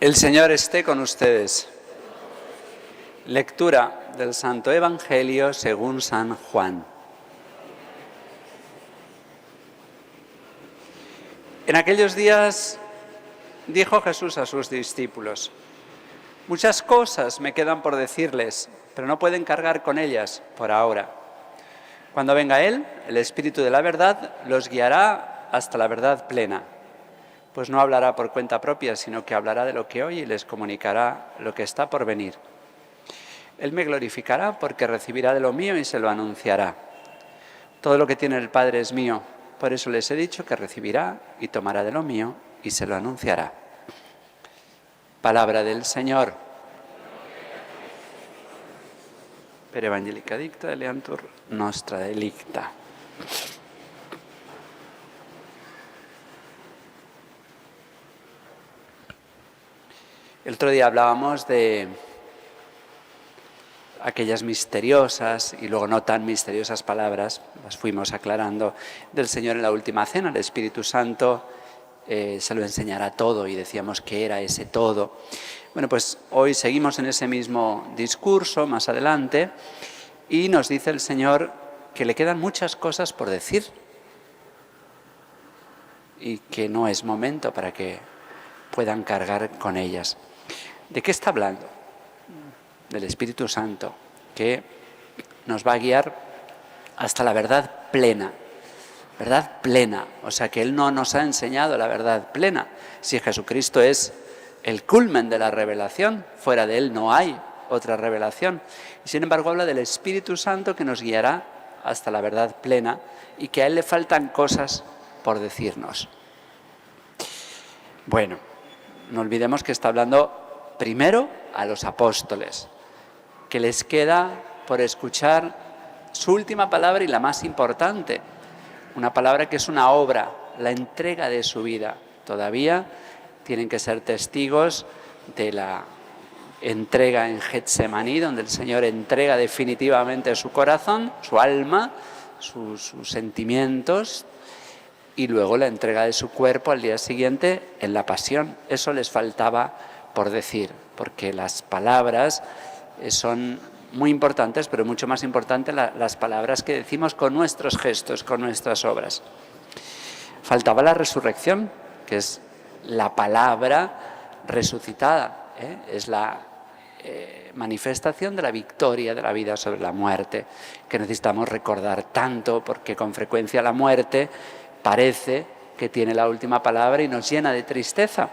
El Señor esté con ustedes. Lectura del Santo Evangelio según San Juan. En aquellos días dijo Jesús a sus discípulos: muchas cosas me quedan por decirles, pero no pueden cargar con ellas por ahora. Cuando venga Él, el Espíritu de la verdad, los guiará hasta la verdad plena. Pues no hablará por cuenta propia, sino que hablará de lo que oye y les comunicará lo que está por venir. Él me glorificará porque recibirá de lo mío y se lo anunciará. Todo lo que tiene el Padre es mío, por eso les he dicho que recibirá y tomará de lo mío y se lo anunciará. Palabra del Señor. Per evangelica dicta eleantur nostra delicta. El otro día hablábamos de aquellas misteriosas y luego no tan misteriosas palabras, las fuimos aclarando, del Señor en la última cena. El Espíritu Santo se lo enseñará todo y decíamos que era ese todo. Bueno, pues hoy seguimos en ese mismo discurso más adelante y nos dice el Señor que le quedan muchas cosas por decir y que no es momento para que puedan cargar con ellas. ¿De qué está hablando? Del Espíritu Santo, que nos va a guiar hasta la verdad plena. Verdad plena, o sea que Él no nos ha enseñado la verdad plena. Si Jesucristo es el culmen de la revelación, fuera de Él no hay otra revelación. Y sin embargo habla del Espíritu Santo que nos guiará hasta la verdad plena y que a Él le faltan cosas por decirnos. Bueno, no olvidemos que está hablando primero a los apóstoles, que les queda por escuchar su última palabra y la más importante, una palabra que es una obra, la entrega de su vida. Todavía tienen que ser testigos de la entrega en Getsemaní, donde el Señor entrega definitivamente su corazón, su alma, sus sentimientos, y luego la entrega de su cuerpo al día siguiente en la pasión. Eso les faltaba por decir, porque las palabras son muy importantes, pero mucho más importantes las palabras que decimos con nuestros gestos, con nuestras obras. Faltaba la resurrección, que es la palabra resucitada, es la manifestación de la victoria de la vida sobre la muerte, que necesitamos recordar tanto, porque con frecuencia la muerte parece que tiene la última palabra y nos llena de tristeza,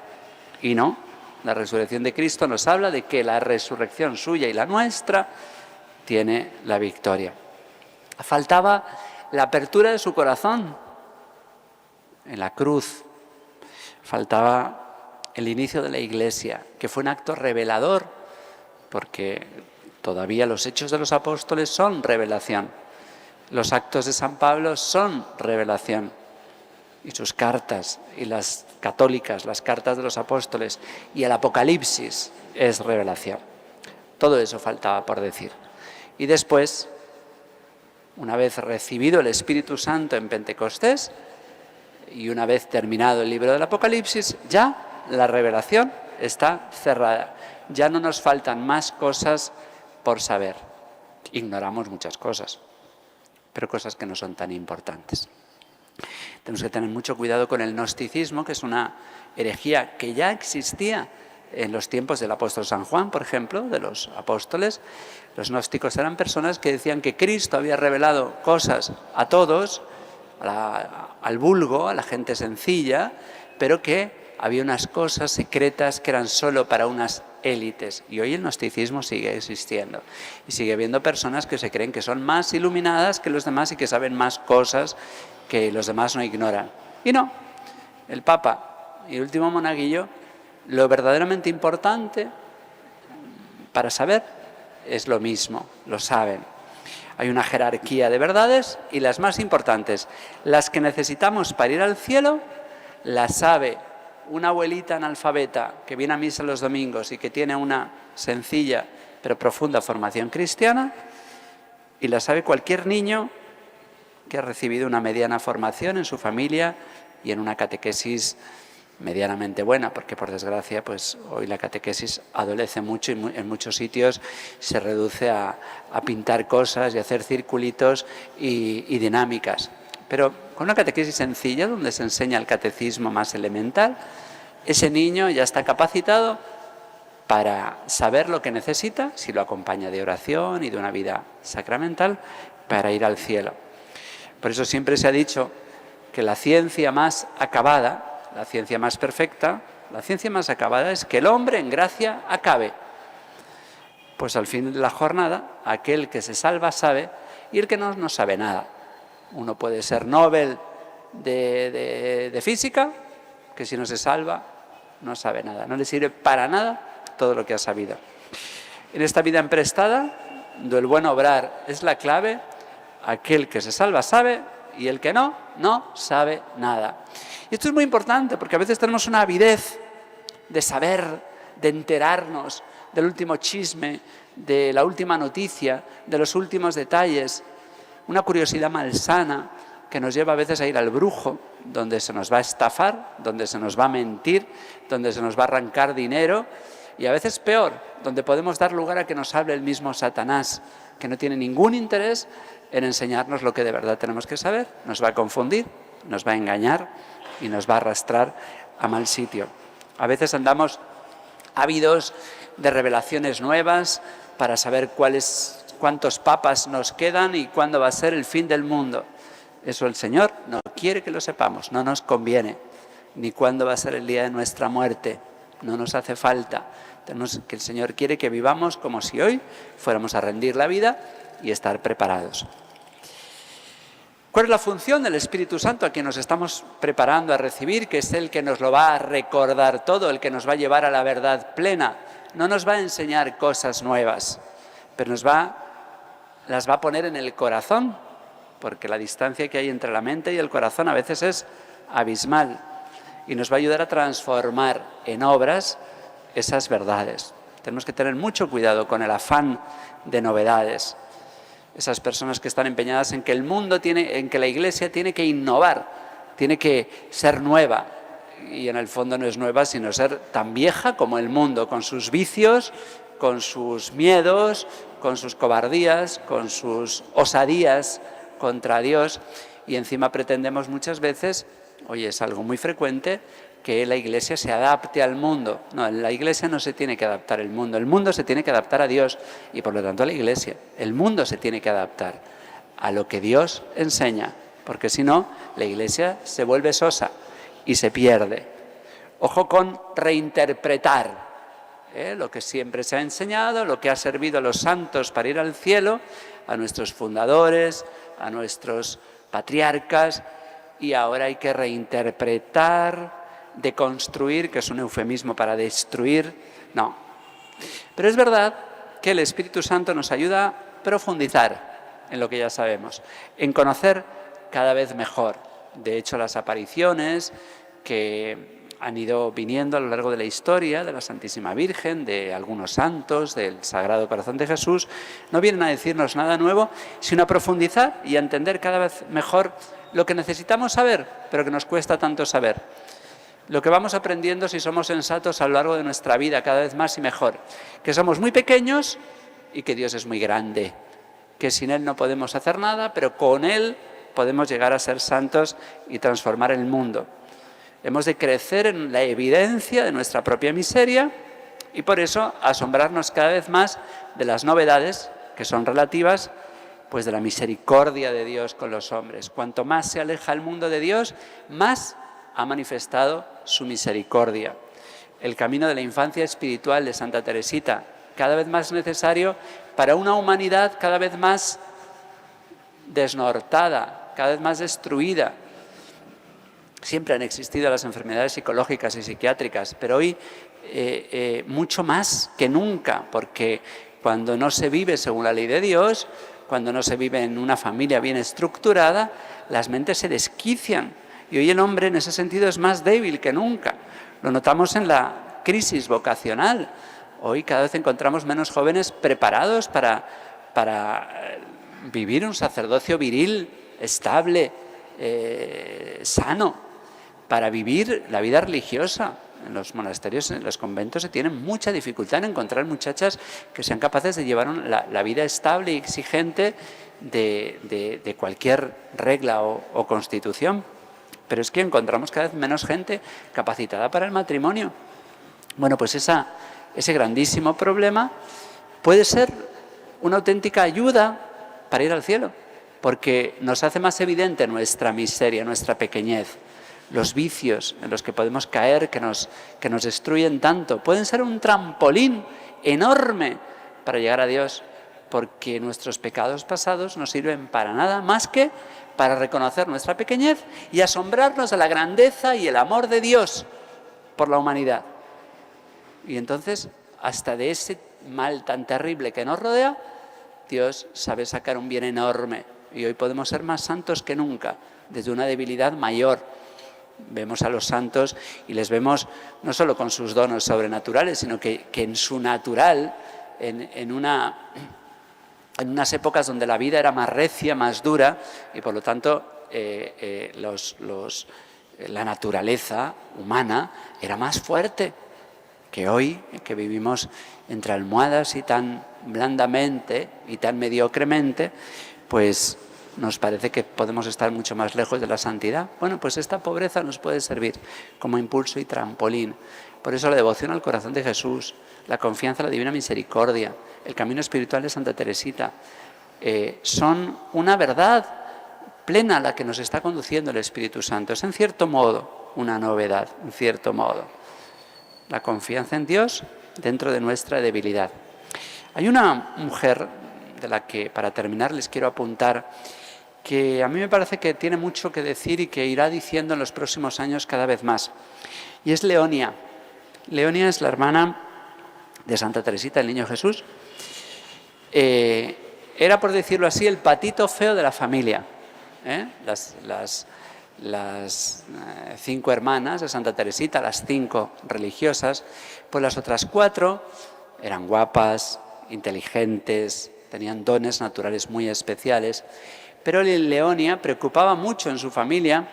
y no. La resurrección de Cristo nos habla de que la resurrección suya y la nuestra tiene la victoria. Faltaba la apertura de su corazón en la cruz. Faltaba el inicio de la Iglesia, que fue un acto revelador, porque todavía los hechos de los apóstoles son revelación. Los actos de San Pablo son revelación. Y sus cartas, y las católicas, las cartas de los apóstoles, y el Apocalipsis es revelación. Todo eso faltaba por decir. Y después, una vez recibido el Espíritu Santo en Pentecostés, y una vez terminado el libro del Apocalipsis, ya la revelación está cerrada. Ya no nos faltan más cosas por saber. Ignoramos muchas cosas, pero cosas que no son tan importantes. Tenemos que tener mucho cuidado con el gnosticismo, que es una herejía que ya existía en los tiempos del apóstol San Juan, por ejemplo, de los apóstoles. Los gnósticos eran personas que decían que Cristo había revelado cosas a todos, al vulgo, a la gente sencilla, pero que había unas cosas secretas que eran solo para unas élites. Y hoy el gnosticismo sigue existiendo. Y sigue habiendo personas que se creen que son más iluminadas que los demás y que saben más cosas que los demás no ignoran. Y no, el Papa y el último monaguillo, lo verdaderamente importante para saber es lo mismo, lo saben. Hay una jerarquía de verdades y las más importantes, las que necesitamos para ir al cielo, las sabe una abuelita analfabeta que viene a misa los domingos y que tiene una sencilla pero profunda formación cristiana, y la sabe cualquier niño que ha recibido una mediana formación en su familia y en una catequesis medianamente buena, porque por desgracia pues hoy la catequesis adolece mucho y en muchos sitios se reduce a pintar cosas y hacer circulitos y dinámicas. Pero con una catequesis sencilla, donde se enseña el catecismo más elemental, ese niño ya está capacitado para saber lo que necesita, si lo acompaña de oración y de una vida sacramental, para ir al cielo. Por eso siempre se ha dicho que la ciencia más acabada, la ciencia más perfecta, la ciencia más acabada es que el hombre en gracia acabe. Pues al fin de la jornada, aquel que se salva sabe y el que no sabe nada. Uno puede ser Nobel de física, que si no se salva no sabe nada, no le sirve para nada todo lo que ha sabido. En esta vida emprestada, donde el buen obrar es la clave, aquel que se salva sabe y el que no sabe nada. Y esto es muy importante porque a veces tenemos una avidez de saber, de enterarnos del último chisme, de la última noticia, de los últimos detalles, una curiosidad malsana que nos lleva a veces a ir al brujo, donde se nos va a estafar, donde se nos va a mentir, donde se nos va a arrancar dinero, y a veces peor, donde podemos dar lugar a que nos hable el mismo Satanás, que no tiene ningún interés en enseñarnos lo que de verdad tenemos que saber. Nos va a confundir, nos va a engañar y nos va a arrastrar a mal sitio. A veces andamos ávidos de revelaciones nuevas para saber cuántos papas nos quedan y cuándo va a ser el fin del mundo. Eso el Señor no quiere que lo sepamos, no nos conviene, ni cuándo va a ser el día de nuestra muerte, no nos hace falta. Que el Señor quiere que vivamos como si hoy fuéramos a rendir la vida y estar preparados. ¿Cuál es la función del Espíritu Santo a quien nos estamos preparando a recibir? Que es el que nos lo va a recordar todo, el que nos va a llevar a la verdad plena. No nos va a enseñar cosas nuevas, pero las va a poner en el corazón, porque la distancia que hay entre la mente y el corazón a veces es abismal, y nos va a ayudar a transformar en obras esas verdades. Tenemos que tener mucho cuidado con el afán de novedades. Esas personas que están empeñadas en que en que la Iglesia tiene que innovar, tiene que ser nueva, y en el fondo no es nueva, sino ser tan vieja como el mundo, con sus vicios, con sus miedos, con sus cobardías, con sus osadías contra Dios, y encima pretendemos muchas veces, oye, es algo muy frecuente, que la Iglesia se adapte al mundo. No, la Iglesia no se tiene que adaptar al mundo, el mundo se tiene que adaptar a Dios y por lo tanto a la Iglesia. El mundo se tiene que adaptar a lo que Dios enseña, porque si no, la Iglesia se vuelve sosa y se pierde. Ojo con reinterpretar lo que siempre se ha enseñado, lo que ha servido a los santos para ir al cielo, a nuestros fundadores, a nuestros patriarcas, y ahora hay que reinterpretar, deconstruir, que es un eufemismo para destruir. No. Pero es verdad que el Espíritu Santo nos ayuda a profundizar en lo que ya sabemos, en conocer cada vez mejor. De hecho, las apariciones que han ido viniendo a lo largo de la historia de la Santísima Virgen, de algunos santos, del Sagrado Corazón de Jesús, no vienen a decirnos nada nuevo, sino a profundizar y a entender cada vez mejor lo que necesitamos saber, pero que nos cuesta tanto saber. Lo que vamos aprendiendo si somos sensatos a lo largo de nuestra vida, cada vez más y mejor. Que somos muy pequeños y que Dios es muy grande. Que sin Él no podemos hacer nada, pero con Él podemos llegar a ser santos y transformar el mundo. Hemos de crecer en la evidencia de nuestra propia miseria y por eso asombrarnos cada vez más de las novedades que son relativas pues de la misericordia de Dios con los hombres. Cuanto más se aleja el mundo de Dios, más ha manifestado su misericordia. El camino de la infancia espiritual de Santa Teresita, cada vez más necesario para una humanidad cada vez más desnortada, cada vez más destruida. Siempre han existido las enfermedades psicológicas y psiquiátricas, pero hoy mucho más que nunca, porque cuando no se vive según la ley de Dios, cuando no se vive en una familia bien estructurada, las mentes se desquician. Y hoy el hombre en ese sentido es más débil que nunca. Lo notamos en la crisis vocacional. Hoy cada vez encontramos menos jóvenes preparados para vivir un sacerdocio viril, estable, sano. para vivir la vida religiosa. En los monasterios, en los conventos, se tiene mucha dificultad en encontrar muchachas que sean capaces de llevar la vida estable y exigente de cualquier regla o constitución. Pero es que encontramos cada vez menos gente capacitada para el matrimonio. Bueno, pues ese grandísimo problema puede ser una auténtica ayuda para ir al cielo, porque nos hace más evidente nuestra miseria, nuestra pequeñez. Los vicios en los que podemos caer, que nos destruyen tanto, pueden ser un trampolín enorme para llegar a Dios, porque nuestros pecados pasados no sirven para nada más que para reconocer nuestra pequeñez y asombrarnos de la grandeza y el amor de Dios por la humanidad. Y entonces, hasta de ese mal tan terrible que nos rodea, Dios sabe sacar un bien enorme. Y hoy podemos ser más santos que nunca, desde una debilidad mayor. Vemos a los santos y les vemos no solo con sus dones sobrenaturales, sino que en su natural, en unas épocas donde la vida era más recia, más dura, y por lo tanto la naturaleza humana era más fuerte que hoy, que vivimos entre almohadas y tan blandamente y tan mediocremente, pues nos parece que podemos estar mucho más lejos de la santidad. Bueno, pues esta pobreza nos puede servir como impulso y trampolín. Por eso la devoción al corazón de Jesús, la confianza en la divina misericordia, el camino espiritual de Santa Teresita, son una verdad plena a la que nos está conduciendo el Espíritu Santo. Es en cierto modo una novedad, en cierto modo. La confianza en Dios dentro de nuestra debilidad. Hay una mujer de la que, para terminar, les quiero apuntar, que a mí me parece que tiene mucho que decir y que irá diciendo en los próximos años cada vez más. Y es Leonia. Leonia es la hermana de Santa Teresita, el Niño Jesús. Era, por decirlo así, el patito feo de la familia. Las 5 hermanas de Santa Teresita, las 5 religiosas, pues las otras 4 eran guapas, inteligentes, tenían dones naturales muy especiales, pero Leonia preocupaba mucho en su familia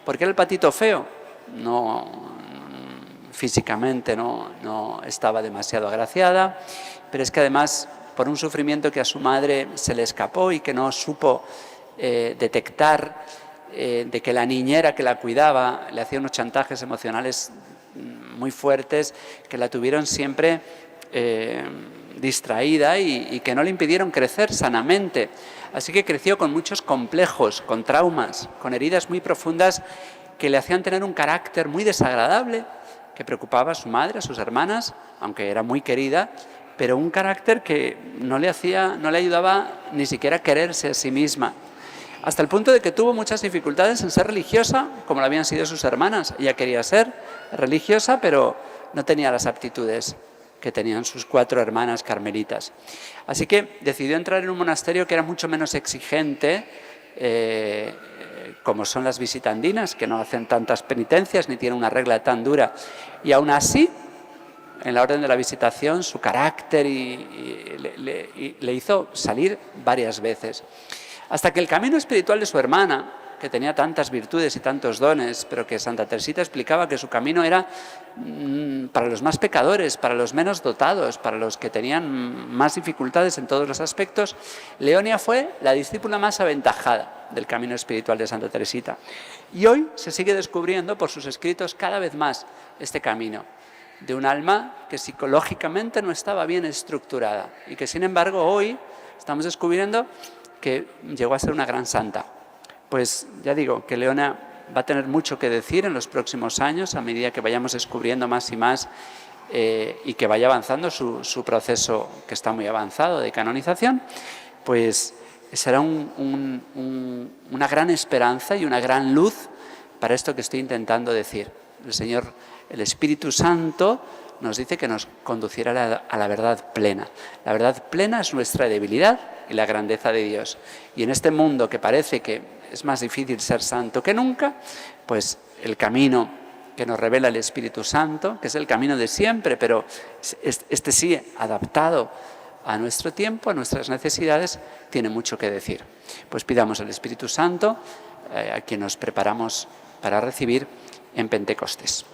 porque era el patito feo, físicamente no estaba demasiado agraciada, pero es que además, por un sufrimiento que a su madre se le escapó y que no supo detectar, de que la niñera que la cuidaba le hacía unos chantajes emocionales muy fuertes que la tuvieron siempre distraída y que no le impidieron crecer sanamente. Así que creció con muchos complejos, con traumas, con heridas muy profundas que le hacían tener un carácter muy desagradable, que preocupaba a su madre, a sus hermanas, aunque era muy querida, pero un carácter que no le ayudaba ni siquiera a quererse a sí misma. Hasta el punto de que tuvo muchas dificultades en ser religiosa, como lo habían sido sus hermanas. Ella quería ser religiosa, pero no tenía las aptitudes que tenían sus 4 hermanas carmelitas. Así que decidió entrar en un monasterio que era mucho menos exigente, como son las visitandinas, que no hacen tantas penitencias ni tienen una regla tan dura. Y aún así, en la orden de la visitación, su carácter le hizo salir varias veces. Hasta que el camino espiritual de su hermana, que tenía tantas virtudes y tantos dones, pero que Santa Teresita explicaba que su camino era para los más pecadores, para los menos dotados, para los que tenían más dificultades en todos los aspectos, Leonia fue la discípula más aventajada del camino espiritual de Santa Teresita. Y hoy se sigue descubriendo por sus escritos cada vez más este camino de un alma que psicológicamente no estaba bien estructurada y que, sin embargo, hoy estamos descubriendo que llegó a ser una gran santa. Pues ya digo que Leonia va a tener mucho que decir en los próximos años a medida que vayamos descubriendo más y más y que vaya avanzando su proceso, que está muy avanzado, de canonización, pues será una gran esperanza y una gran luz para esto que estoy intentando decir. El Señor, el Espíritu Santo, nos dice que nos conducirá a la verdad plena. La verdad plena es nuestra debilidad y la grandeza de Dios. Y en este mundo que parece que es más difícil ser santo que nunca, pues el camino que nos revela el Espíritu Santo, que es el camino de siempre, pero este sí adaptado a nuestro tiempo, a nuestras necesidades, tiene mucho que decir. Pues pidamos al Espíritu Santo, a quien nos preparamos para recibir, en Pentecostés.